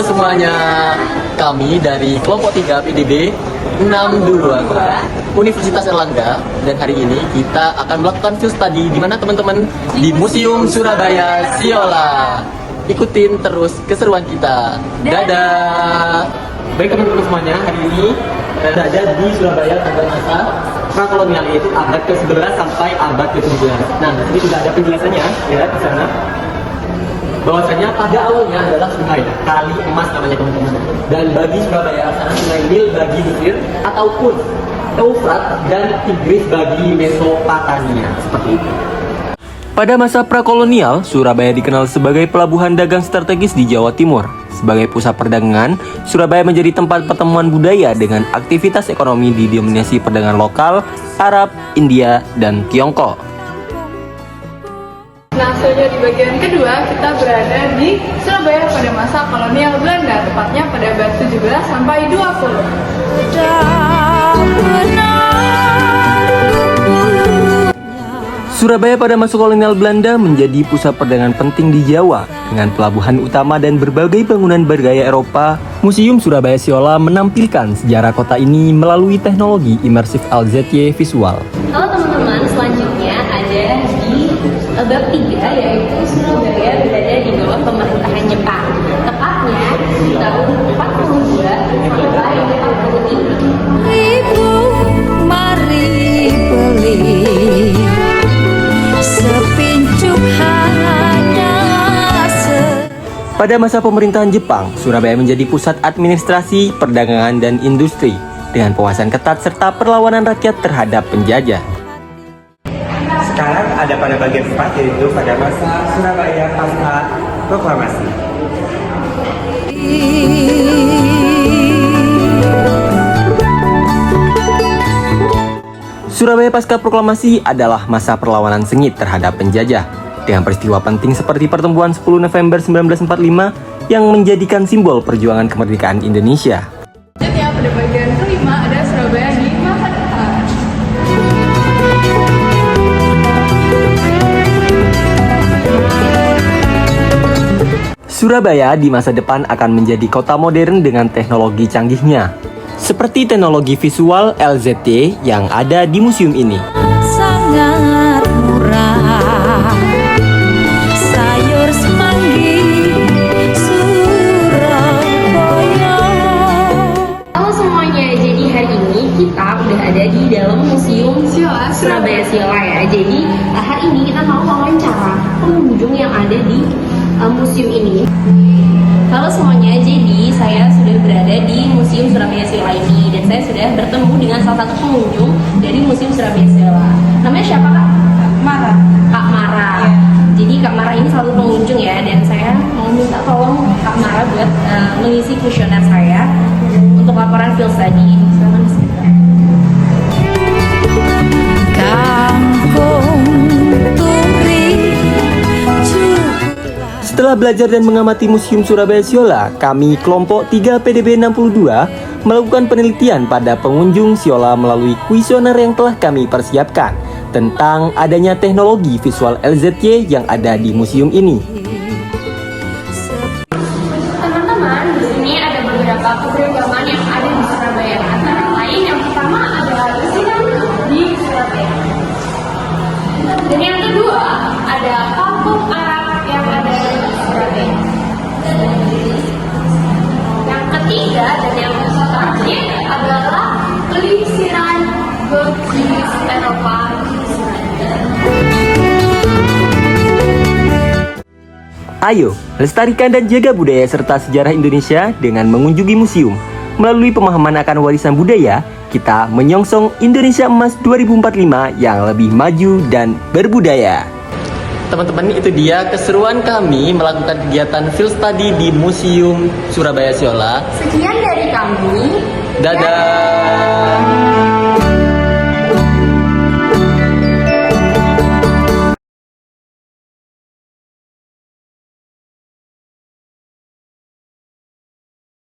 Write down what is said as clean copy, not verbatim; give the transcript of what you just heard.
semuanya, kami dari kelompok 3 PDB 622 Universitas Erlangga, dan hari ini kita akan melakukan field study di mana teman-teman di Museum Surabaya Siola. Ikutin terus keseruan kita. Dadah. Baik teman-teman semuanya, hari ini berada di Surabaya pada masa prakolonial, yaitu abad ke-11 sampai abad ke-17. Nah, ini sudah ada penjelasannya ya di sana. Bahwasanya pada awalnya adalah sungai Kali Emas namanya teman-teman. Dan bagi Surabaya sana sungai Nil bagi Mesir ataupun Eufrat dan Tigris bagi Mesopotamia, seperti itu. Pada masa prakolonial, Surabaya dikenal sebagai pelabuhan dagang strategis di Jawa Timur. Sebagai pusat perdagangan, Surabaya menjadi tempat pertemuan budaya dengan aktivitas ekonomi didominasi perdagangan lokal, Arab, India, dan Tiongkok. Nah, selanjutnya di bagian kedua, kita berada di Surabaya pada masa kolonial Belanda, tepatnya pada abad 17 sampai 20. Surabaya pada masa kolonial Belanda menjadi pusat perdagangan penting di Jawa. Dengan pelabuhan utama dan berbagai bangunan bergaya Eropa, Museum Surabaya Siola menampilkan sejarah kota ini melalui teknologi imersif LZY visual. Halo teman-teman, selanjutnya ada di bab 3, yaitu Surabaya berada di bawah pemerintahan Jepang. Tepatnya di tahun 42 sampai 43. Ibu mari beli sepincuk Pada masa pemerintahan Jepang, Surabaya menjadi pusat administrasi, perdagangan, dan industri dengan penguasaan ketat serta perlawanan rakyat terhadap penjajah. Sekarang ada pada bagian 4, yaitu pada masa Surabaya pasca proklamasi. Surabaya pasca proklamasi adalah masa perlawanan sengit terhadap penjajah, dengan peristiwa penting seperti pertemuan 10 November 1945 yang menjadikan simbol perjuangan kemerdekaan Indonesia. Selanjutnya pada bagian kelima ada Surabaya di masa depan. Surabaya di masa depan akan menjadi kota modern dengan teknologi canggihnya, seperti teknologi visual LZY yang ada di museum ini. sangat murah, sayur semanggi Surabaya. Halo semuanya, jadi hari ini kita udah ada di dalam Museum Surabaya Siola ya. Jadi hari ini kita mau wawancara pengunjung yang ada di museum ini. Halo semuanya, jadi saya sudah berada di Museum Surabaya Siola ini dan saya sudah bertemu dengan salah satu pengunjung dari Museum Surabaya Siola. Namanya siapa Kak? Kak Mara. Kak Mara. Ya. Jadi Kak Mara ini salah satu pengunjung ya, dan saya mau minta tolong Kak Mara buat mengisi kuesioner saya untuk laporan field study. Silakan. Kampung Turi. Setelah belajar dan mengamati Museum Surabaya Siola, kami kelompok 3 PDB 62 melakukan penelitian pada pengunjung Siola melalui kuesioner yang telah kami persiapkan tentang adanya teknologi visual LZY yang ada di museum ini. Teman-teman, di sini ada beberapa keberagaman yang ada di Surabaya. Antara lain yang pertama adalah besikan di Surabaya. Dan yang kedua ada kampung Arab yang ada di Surabaya. Yang ketiga dan yang terakhir adalah pelisiran Belgis Eropa di Surabaya. Ayo, lestarikan dan jaga budaya serta sejarah Indonesia dengan mengunjungi museum. Melalui pemahaman akan warisan budaya, kita menyongsong Indonesia Emas 2045 yang lebih maju dan berbudaya. Teman-teman, itu dia keseruan kami melakukan kegiatan field study di Museum Surabaya Siola. Sekian dari kami. Dadah.